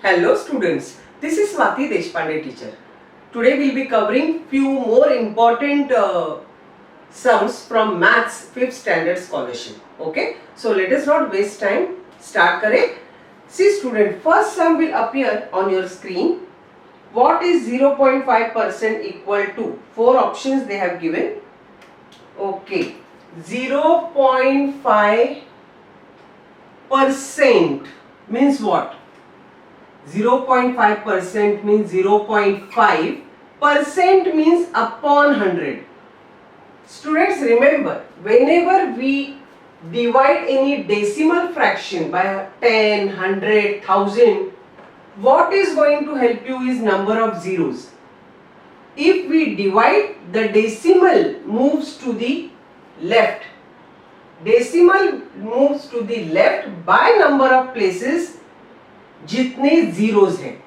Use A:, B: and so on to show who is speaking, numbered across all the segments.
A: Hello students, this is Swati Deshpande teacher. Today we will be covering few more important sums from Maths 5th Standard Scholarship. Okay, so let us not waste time. Start करें. See student, first sum will appear on your screen. What is 0.5% equal to? Four options they have given. Okay, 0.5% means what? 0.5% means 0.5 percent means upon 100. Students, remember, whenever we divide any decimal fraction by 10, 100, 1000, what is going to help you is number of zeros. If we divide, the decimal moves to the left. Decimal moves to the left by number of places जितने zeros हैं.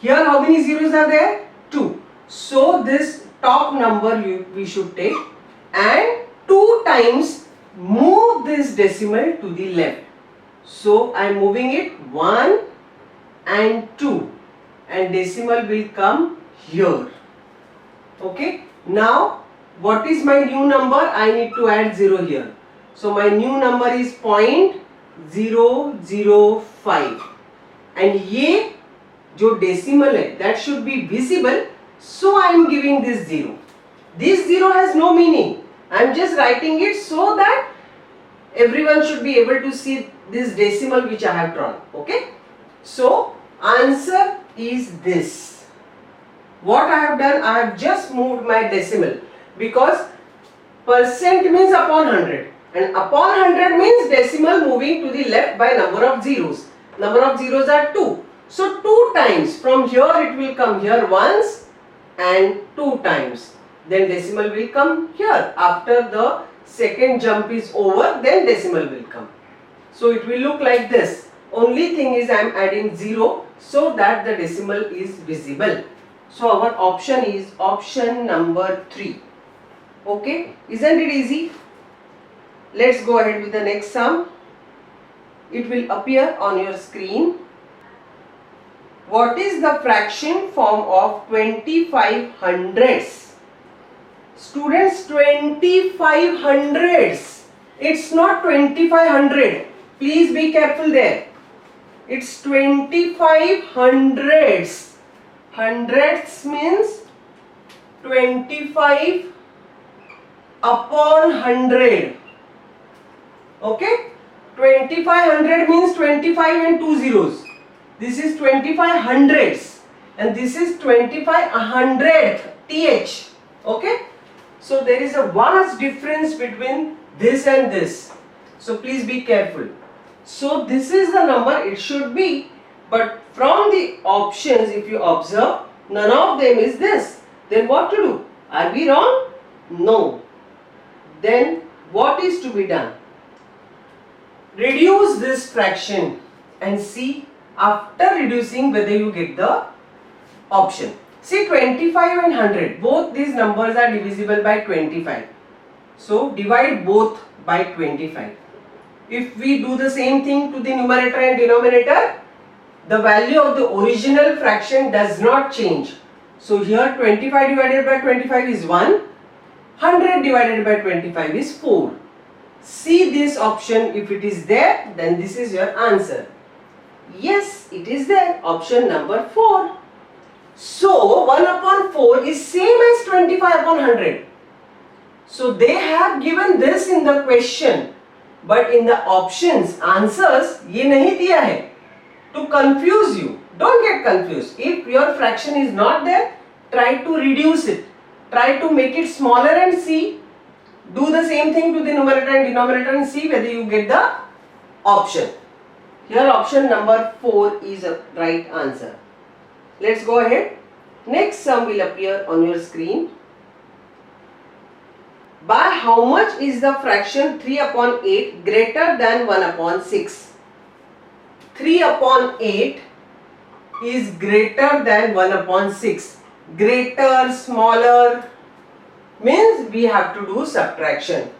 A: Here how many zeros are there? 2. So this top number we should take and 2 times move this decimal to the left. So I am moving it 1 and 2 and decimal will come here. Okay. Now what is my new number? I need to add 0 here. So my new number is 0.005. And ये जो decimal है that should be visible, so I am giving this 0. This 0 has no meaning. I am just writing it so that everyone should be able to see this decimal which I have drawn. Okay. So answer is this. What I have done, I have just moved my decimal because percent means upon 100 and upon 100 means decimal moving to the left by number of zeros. Number of zeros are 2. So 2 times from here it will come here once and 2 times. Then decimal will come here. After the second jump is over, then decimal will come. So it will look like this. Only thing is I am adding 0 so that the decimal is visible. So our option is option number 3. Okay, isn't it easy? Let's go ahead with the next sum. It will appear on your screen. What is the fraction form of 25 hundredths? Students, 25 hundredths. It's not 2500. Please be careful there. It's 25 hundredths. Hundredths means 25 upon 100. Okay? 2500 means 25 and 2 zeros. This is 25 hundredths and this is 25 hundredth th. Okay. So there is a vast difference between this and this. So please be careful. So this is the number it should be, but from the options if you observe, none of them is this. Then what to do? Are we wrong? No. Then what is to be done? Reduce this fraction and see after reducing whether you get the option. See 25 and 100, both these numbers are divisible by 25. So divide both by 25. If we do the same thing to the numerator and denominator, the value of the original fraction does not change. So here 25 divided by 25 is 1, 100 divided by 25 is 4. See this option, if it is there, then this is your answer. Yes, it is there, option number 4. So 1 upon 4 is same as 25 upon 100. So they have given this in the question, but in the options, answers, ये नहीं दिया है. To confuse you, don't get confused. If your fraction is not there, try to reduce it. Try to make it smaller and see. Do the same thing to the numerator and denominator and see whether you get the option. Here option number 4 is a right answer. Let's go ahead. Next sum will appear on your screen. By how much is the fraction 3 upon 8 greater than 1 upon 6? 3 upon 8 is greater than 1 upon 6. Greater, smaller, means we have to do subtraction.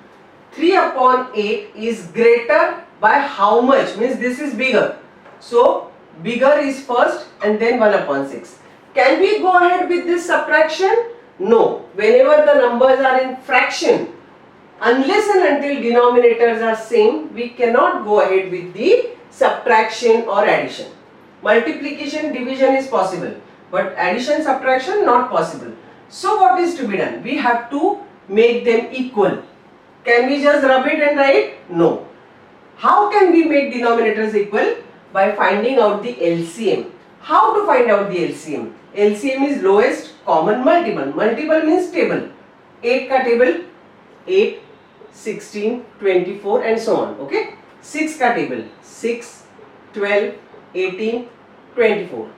A: 3 upon 8 is greater by how much? Means this is bigger. So Bigger is first and then 1 upon 6. Can we go ahead with this subtraction? No. Whenever the numbers are in fraction, unless and until denominators are same, we cannot go ahead with the subtraction or addition. Multiplication, division is possible, but addition, subtraction not possible. So what is to be done? We have to make them equal. Can we just rub it and write? No. How can we make denominators equal? By finding out the LCM. How to find out the LCM? LCM is lowest common multiple. Multiple means table. 8 ka table, 8, 16, 24 and so on. Okay. 6 ka table, 6, 12, 18, 24.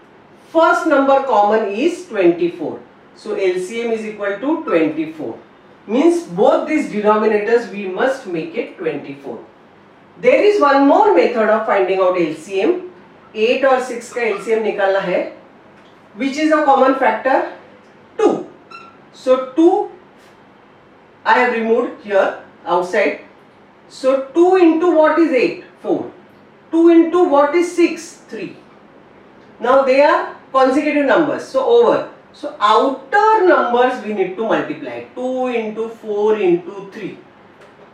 A: First number common is 24. So LCM is equal to 24. Means both these denominators we must make it 24. There is one more method of finding out LCM. 8 और 6 का LCM निकालना है, which is a common factor 2. So 2 I have removed here outside. So 2 into what is 8? 4. 2 into what is 6? 3. Now they are consecutive numbers. So over. So outer numbers we need to multiply. 2 into 4 into 3.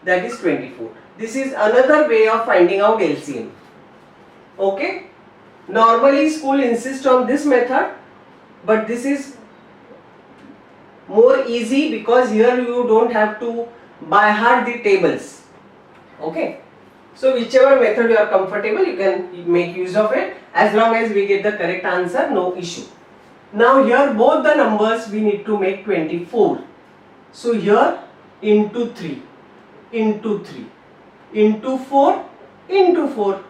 A: That is 24. This is another way of finding out LCM. Okay. Normally school insists on this method, but this is more easy because here you don't have to by heart the tables. Okay. So whichever method you are comfortable, you can make use of it. As long as we get the correct answer, no issue. Now here both the numbers we need to make 24. So here into 3, into 3, into 4, into 4.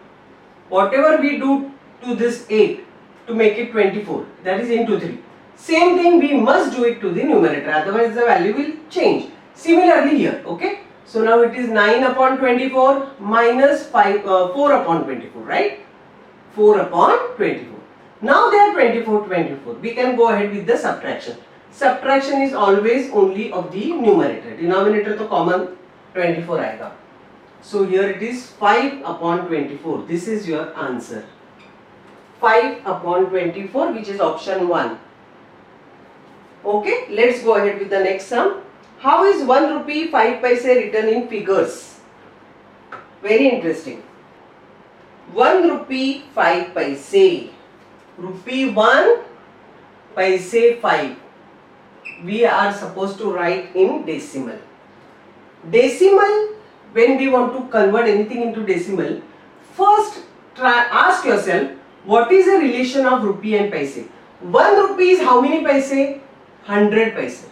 A: Whatever we do to this 8 to make it 24, that is into 3. Same thing we must do it to the numerator, otherwise the value will change. Similarly here, okay. So now it is 9 upon 24 minus 4 upon 24, right? 4 upon 24. Now they are 24, 24. We can go ahead with the subtraction. Subtraction is always only of the numerator. Denominator to common 24 आएगा. So here it is 5 upon 24. This is your answer. 5 upon 24, which is option 1. Okay, let's go ahead with the next sum. How is 1 rupee 5 paise written in figures? Very interesting. 1 rupee 5 paise. Rupee 1, paise 5. We are supposed to write in decimal. Decimal, when we want to convert anything into decimal, first ask yourself, what is the relation of rupee and paise? 1 rupee is how many paise? 100 paise.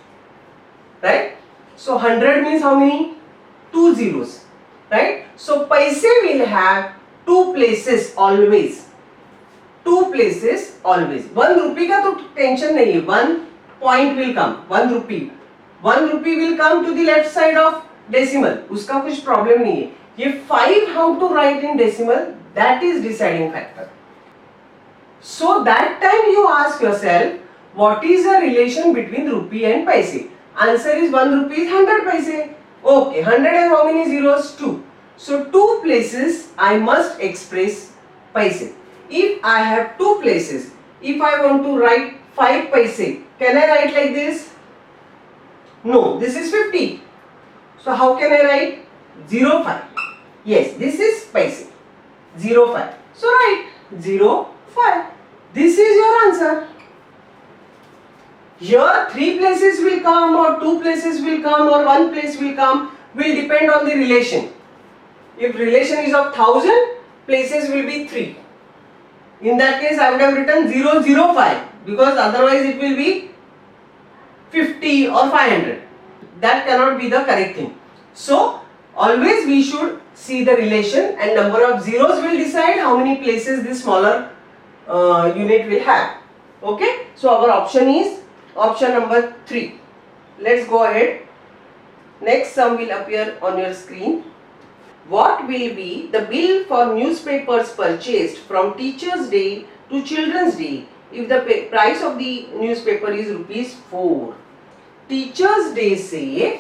A: Right? So 100 means how many? 2 zeros. Right? So paise will have 2 places always. 2 places always. 1 rupee का तो tension नहीं है. 1 point will come. 1 rupee. 1 rupee will come to the left side of decimal. उसका कुछ problem नहीं है. ये 5 how to write in decimal, that is deciding factor. So that time you ask yourself, what is the relation between rupee and paise? Answer is 1 rupee is 100 paise. Okay, 100 has how many zeros? 2. So 2 places I must express paise. If I have 2 places, if I want to write 5 paise, can I write like this? No, this is 50. So how can I write? 0.5. Yes, this is paise. 0.5. So write 0.5. This is your answer. Here 3 places will come or 2 places will come or 1 place will come, will depend on the relation. If relation is of 1000, places will be 3. In that case I would have written 0.05 because otherwise it will be 50 or 500. That cannot be the correct thing. So always we should see the relation, and number of zeros will decide how many places this smaller unit will have. Okay. So our option is option number 3. Let's go ahead. Next sum will appear on your screen. What will be the bill for newspapers purchased from Teachers' Day to Children's Day if the price of the newspaper is rupees 4? Teachers' Day से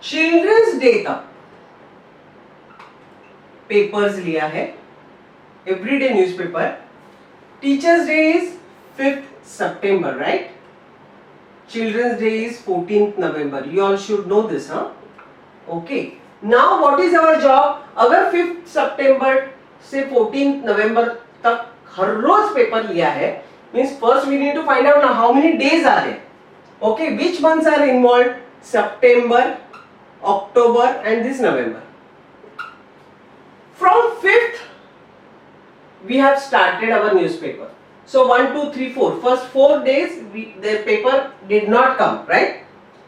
A: Children's Day तक papers लिया है, everyday newspaper. Teachers day is 5th September, right? Children's Day is 14th November. You all should know this, huh? Okay. Now what is our job? अगर 5th September से 14th November तक हर रोज paper लिया है, means first we need to find out now how many days are there. Okay, which months are involved? September, October and this November. From 5th we have started our newspaper. So 1, 2, 3, 4. First 4 days the paper did not come, right?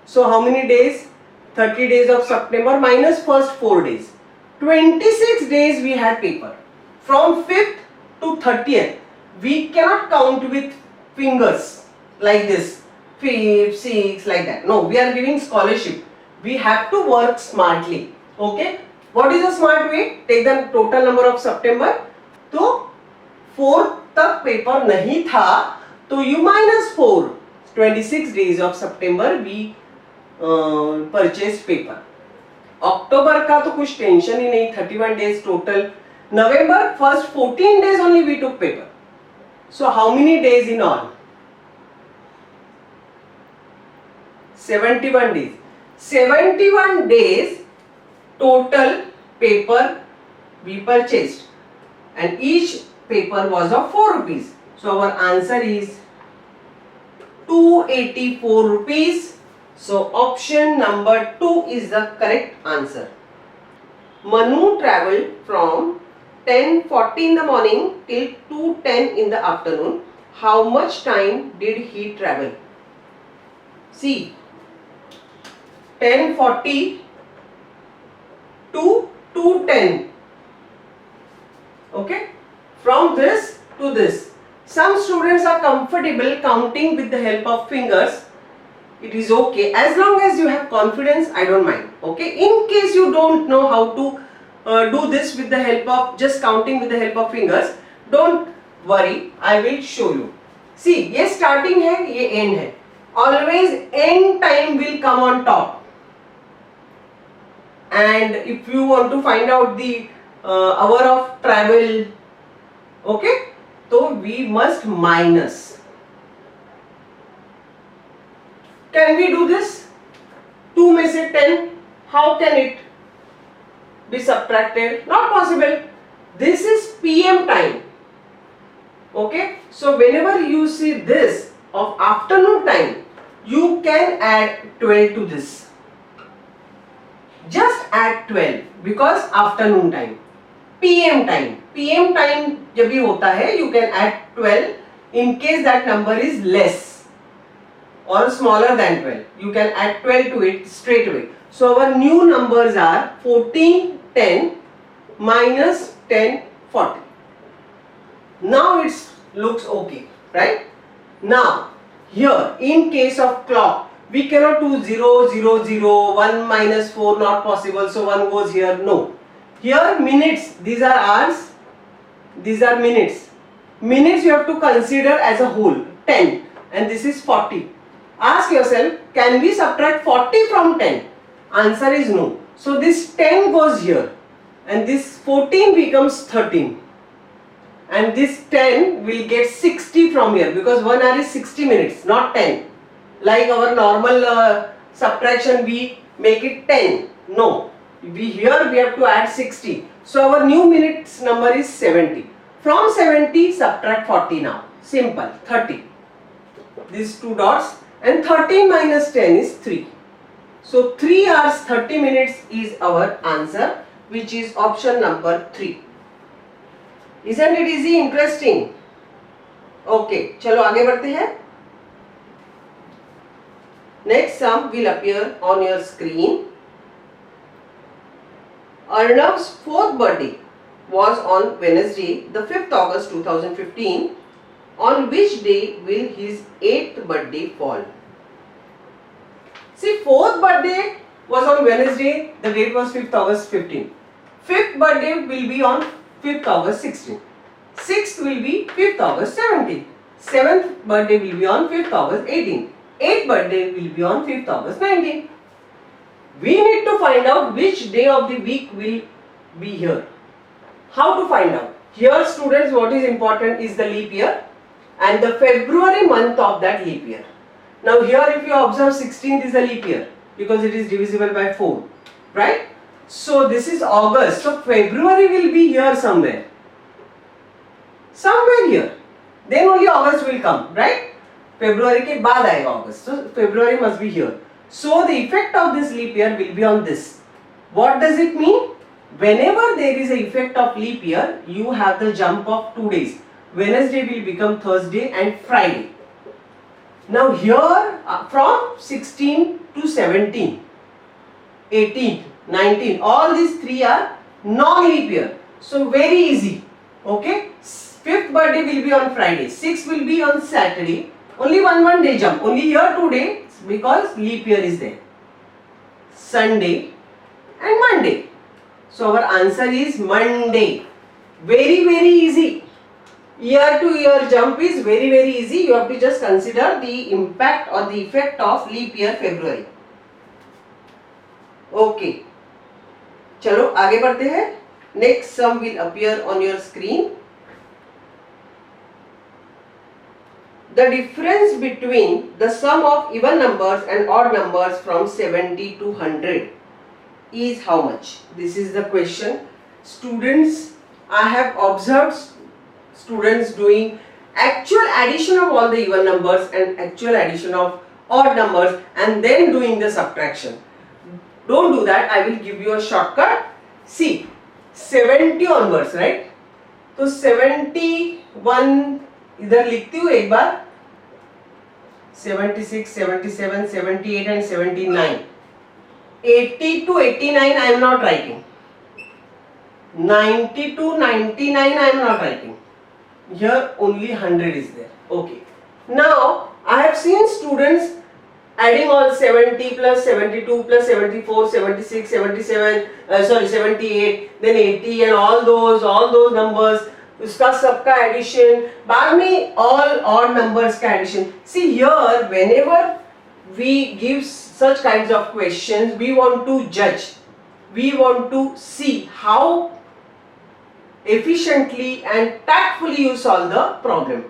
A: So how many days? 30 days of September minus first 4 days. 26 days we had paper. From 5th to 30th we cannot count with fingers like this. 5, 6 like that. No, we are giving scholarship. We have to work smartly. Okay? What is the smart way? Take the total number of September. तो 4 तक paper नहीं था तो u minus 4. 26 days of September we purchased paper. अक्टूबर का तो कुछ tension ही नहीं, 31 days total. November first 14 days only we took paper. So how many days in all? 71 days. 71 days total paper we purchased, and each paper was of 4 rupees. So our answer is 284 rupees. So option number 2 is the correct answer. Manu traveled from 10:40 in the morning till 2:10 in the afternoon. How much time did he travel? See, 10:40 to 2:10. Okay? From this to this. Some students are comfortable counting with the help of fingers. It is okay. As long as you have confidence, I don't mind. Okay? In case you don't know how to do this with the help of just counting with the help of fingers, don't worry. I will show you. See, ये starting है, ये end है. Always end time will come on top. And if you want to find out the hour of travel, okay, so we must minus. Can we do this? 2 में से 10, how can it be subtracted? Not possible. This is PM time. Okay, so whenever you see this of afternoon time, you can add 12 to this. Just add 12 because afternoon time. PM time जब भी होता है, you can add 12 in case that number is less or smaller than 12. You can add 12 to it straight away. So our new numbers are 14, 10 minus 10, 40. Now it looks okay, right? Now here in case of clock, we cannot do 0, 0, 0, 1 minus 4, not possible. So 1 goes here, no. Here minutes, these are hours, these are minutes. Minutes you have to consider as a whole, 10, and this is 40. Ask yourself, can we subtract 40 from 10? Answer is no. So this 10 goes here, and this 14 becomes 13. And this 10 will get 60 from here because 1 hour is 60 minutes, not 10. Like our normal subtraction, we make it 10. No. Here we have to add 60. So our new minutes number is 70. From 70 subtract 40 now. Simple. 30. These two dots, and 13 minus 10 is 3. So 3 hours 30 minutes is our answer, which is option number 3. Isn't it easy? Interesting. Okay. चलो आगे बढ़ते हैं. Next sum will appear on your screen. Arnav's 4th birthday was on Wednesday, the 5th August 2015. On which day will his 8th birthday fall? See, 4th birthday was on Wednesday, the date was 5th August 15. 5th birthday will be on 5th August 16. 6th will be 5th August 17. 7th birthday will be on 5th August 18. 8th birthday will be on 5th August 19. We need to find out which day of the week will be here. How to find out? Here students, what is important is the leap year and the February month of that leap year. Now here if you observe 16th is a leap year because it is divisible by 4, right? So this is August, so February will be here somewhere. Somewhere here. Then only August will come, right? February के बाद आएगा August. So February must be here. So the effect of this leap year will be on this. What does it mean? Whenever there is an effect of leap year, you have the jump of 2 days. Wednesday will become Thursday and Friday. Now here from 16 to 17, 18, 19, all these three are non-leap year. So very easy. Okay. 5th birthday will be on Friday. 6th will be on Saturday. Only one day jump. Only here 2 days because leap year is there. Sunday and Monday. So our answer is Monday. Very easy. Year to year jump is very easy. You have to just consider the impact or the effect of leap year February. Okay. चलो आगे बढ़ते हैं. Next sum will appear on your screen. The difference between the sum of even numbers and odd numbers from 70 to 100 is how much? This is the question. Students, I have observed students doing actual addition of all the even numbers and actual addition of odd numbers and then doing the subtraction. Don't do that. I will give you a shortcut. See, 70 onwards, right? तो 71 इधर लिखती हूँ एक बार. 76, 77, 78 and 79. 80 to 89 I am not writing. 90 to 99 I am not writing. Here only 100 is there. Okay. Now I have seen students adding all 70 plus 72 plus 74, 76, 77, 78, then 80 and all those numbers. उसका सबका addition, बाद में all odd numbers का addition. See here, whenever we give such kinds of questions, we want to judge, we want to see how efficiently and tactfully you solve the problem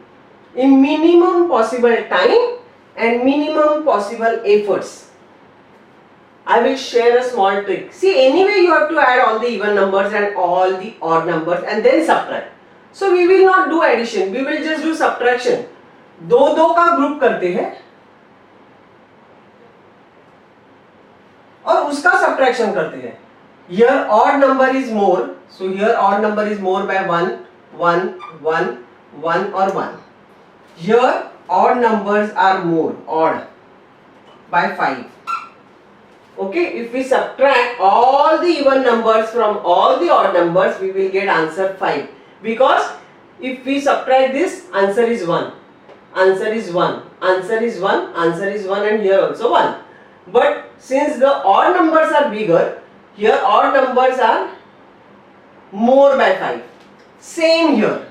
A: in minimum possible time and minimum possible efforts. I will share a small trick. See, anyway you have to add all the even numbers and all the odd numbers and then subtract. So we will not do addition, we will just do subtraction. दो का group करते हैं और उसका subtraction करते हैं. Here odd number is more, so here odd number is more by 1, 1, 1, 1 or 1. Here odd numbers are more, odd by 5. Okay, if we subtract all the even numbers from all the odd numbers, we will get answer 5. Because if we subtract this, answer is 1, answer is 1, answer is 1, answer is 1 and here also 1. But since the odd numbers are bigger, here odd numbers are more by 5. Same here.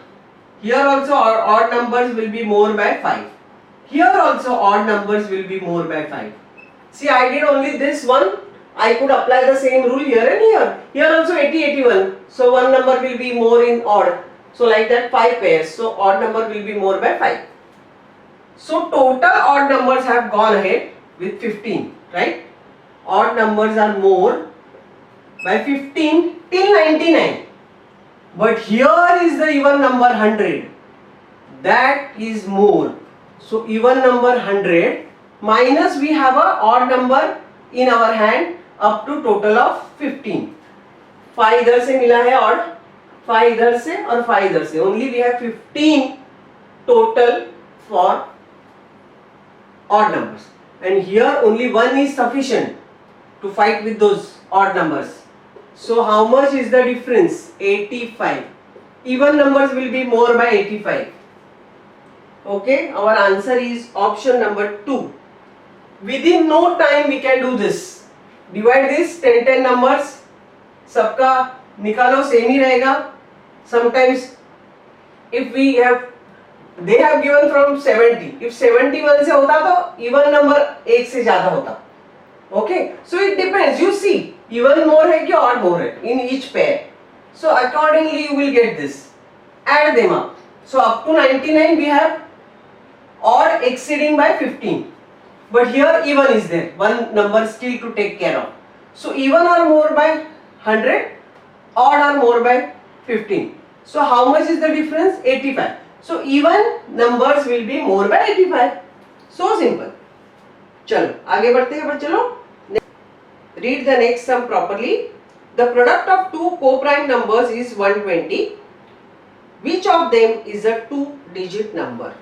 A: Here also odd numbers will be more by 5. Here also odd numbers will be more by 5. See, I did only this one. I could apply the same rule here and here. Here also 80, 81. So one number will be more in odd. So like that 5 pairs. So odd number will be more by 5. So total odd numbers have gone ahead with 15, right? Odd numbers are more by 15 till 99. But here is the even number 100. That is more. So even number 100 minus we have a odd number in our hand up to total of 15. 5 इधर से मिला है odd, 5 इधर से और 5 इधर से. Only we have 15 total for odd numbers. And here only 1 is sufficient to fight with those odd numbers. So how much is the difference? 85. Even numbers will be more by 85. Okay, our answer is option number 2. Within no time we can do this. Divide this 10 numbers. सबका निकालो same ही रहेगा. Sometimes if we have, they have given from 70. If 71 से होता तो even number 1 से ज़्यादा होता. Okay, so it depends. You see, even more है कि odd more है in each pair. So accordingly you will get this. Add them up. So up to 99 we have odd exceeding by 15. But here even is there. One number still to take care of. So even are more by 100, odd are more by 15. So how much is the difference? 85. So even numbers will be more by 85. So simple. चलो आगे बढ़ते हैं बच्चों. Read the next sum properly. The product of two co-prime numbers is 120. Which of them is a two-digit number?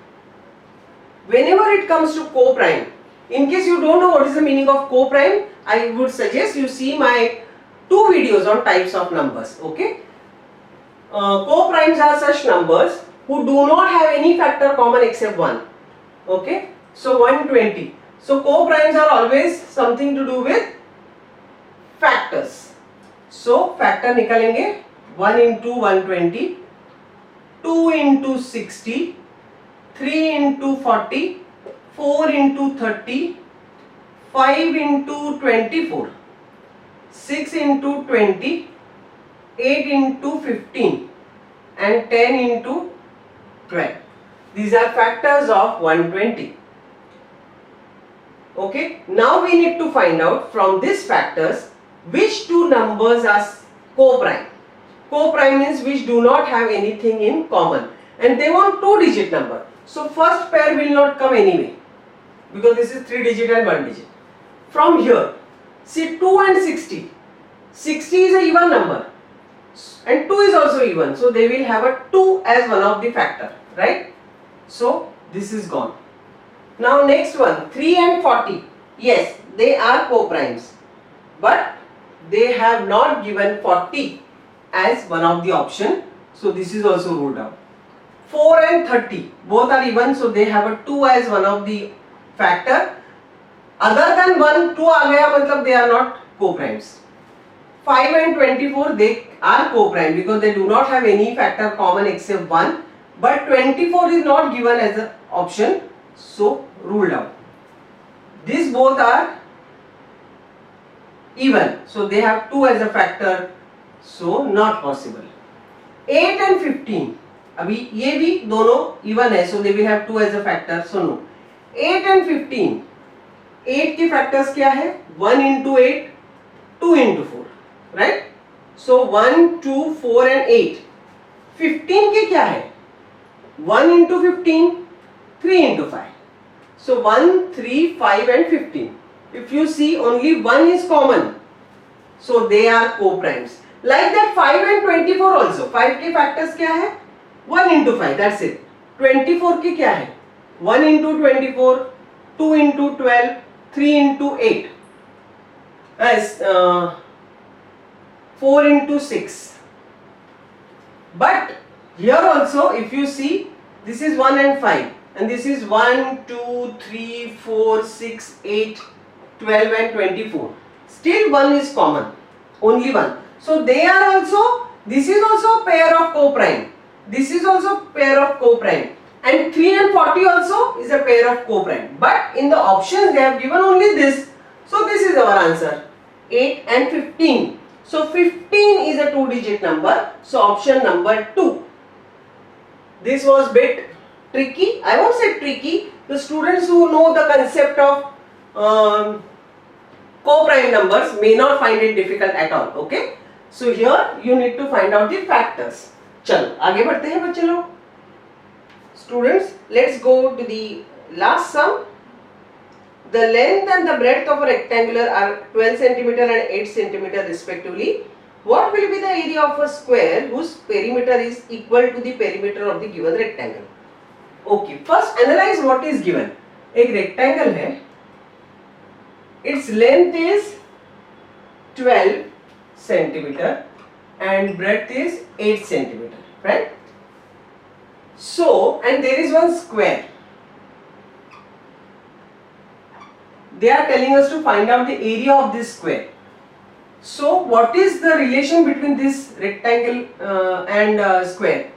A: Whenever it comes to co-prime, in case you don't know what is the meaning of co-prime, I would suggest you see my 2 videos on types of numbers. Okay. Co-primes are such numbers who do not have any factor common except 1. Okay. So 120. So co-primes are always something to do with factors. So factor निकालेंगे 1 into 120, 2 into 60, 3 into 40, 4 into 30, 5 into 24, 6 into 20, 8 into 15 and 10 into 12. These are factors of 120. Okay, now we need to find out from these factors which two numbers are co-prime. Co-prime means which do not have anything in common and they want 2-digit number. So first pair will not come anyway because this is 3-digit and 1-digit. From here, see 2 and 60. 60 is a even number and 2 is also even. So they will have a 2 as one of the factor, right? So this is gone. Now next one, 3 and 40. Yes, they are co-primes, but they have not given 40 as one of the option. So this is also ruled out. 4 and 30, both are even, so they have a 2 as one of the factor. Other than 1, 2 आ गया मतलब they are not co-primes. 5 and 24, they are co-prime because they do not have any factor common except 1. But 24 is not given as an option, so ruled out. These both are even, so they have 2 as a factor, so not possible. 8 and 15, अभी ये भी दोनों even है, so they will have 2 as a factor, so no. 8 and 15, 8 के factors क्या है? 1 into 8, 2 into 4, right? So 1, 2, 4 and 8. 15 के क्या है? 1 into 15, 3 into 5. So 1, 3, 5 and 15. If you see, only 1 is common. So they are co-primes. Like that 5 and 24 also. 5 के factors क्या है? 1 into 5, that's it. 24 के क्या है? 1 into 24, 2 into 12, 3 into 8. As 4 into 6. But here also, if you see, this is 1 and 5. And this is 1, 2, 3, 4, 6, 8, 12 and 24. Still 1 is common. Only 1. So they are also, this is also a pair of co-prime. This is also pair of co-prime. And 3 and 40 also is a pair of co-prime. But in the options they have given only this. So this is our answer. 8 and 15. So 15 is a 2-digit number. So option number 2. This was bit tricky. I won't say tricky. The students who know the concept of co-prime numbers may not find it difficult at all. Okay. So here you need to find out the factors. चलो आगे बढ़ते हैं बच्चे लोग. Students, let's go to the last sum. The length and the breadth of a rectangular are 12 cm and 8 cm respectively. What will be the area of a square whose perimeter is equal to the perimeter of the given rectangle? Okay, first analyze what is given. एक rectangle है. Its length is 12 cm and breadth is 8 cm, right? So, and there is one square. They are telling us to find out the area of this square. So, what is the relation between this rectangle and square?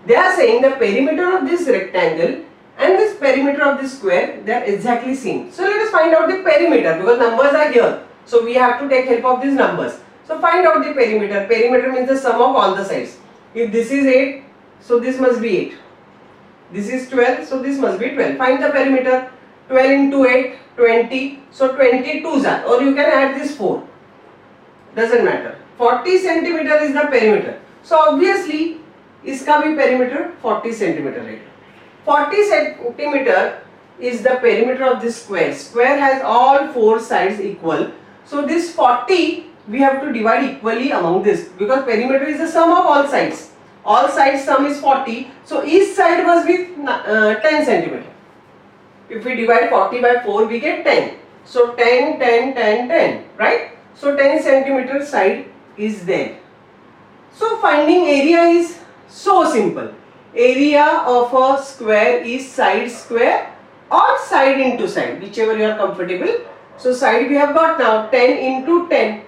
A: They are saying the perimeter of this rectangle and this perimeter of this square, they are exactly same. So, let us find out the perimeter because numbers are here. So, we have to take help of these numbers. So find out the perimeter. Perimeter means the sum of all the sides. If this is 8, so this must be 8. This is 12, so this must be 12. Find the perimeter. 12 into 8, 20. So 22s are, or you can add this 4. Doesn't matter. 40 centimeter is the perimeter. So obviously, इसका भी perimeter 40 centimeter है. 40 centimeter is the perimeter of this square. Square has all 4 sides equal. So this 40 we have to divide equally among this, because perimeter is the sum of all sides. All sides sum is 40. So each side must be 10 centimeter. If we divide 40 by 4, we get 10. So 10, 10, 10, 10, right? So 10 centimeter side is there. So finding area is so simple. Area of a square is side square or side into side, whichever you are comfortable. So side we have got now 10 into 10.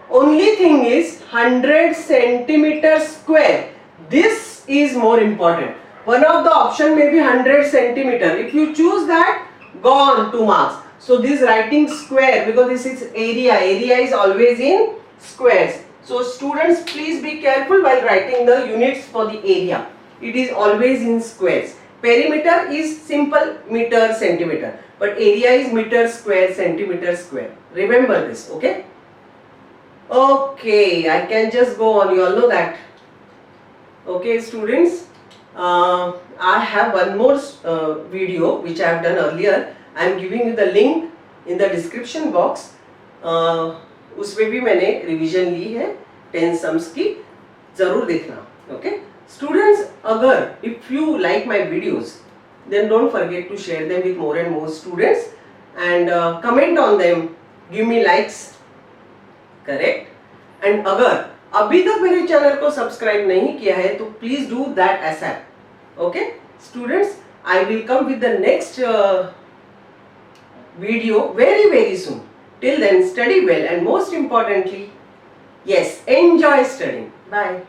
A: Only thing is 100 centimeter square. This is more important. One of the option may be 100 centimeter. If you choose that, gone 2 marks. So this writing square, because this is area. Area is always in squares. So students, please be careful while writing the units for the area. It is always in squares. Perimeter is simple meter, centimeter. But area is meter square, centimeter square. Remember this, okay? Okay, I can just go on. You all know that. Okay, students. I have one more video which I have done earlier. I am giving you the link in the description box. उसमें भी मैंने revision ली है 10 sums की, जरूर देखना. Okay students, अगर if you like my videos then don't forget to share them with more and more students and comment on them, give me likes, correct? and अगर अभी तक मेरे चैनल को सब्सक्राइब नहीं किया है तो please do that ASAP. Okay students, I will come with the next video very soon. Till then, study well and most importantly, yes, enjoy studying. Bye.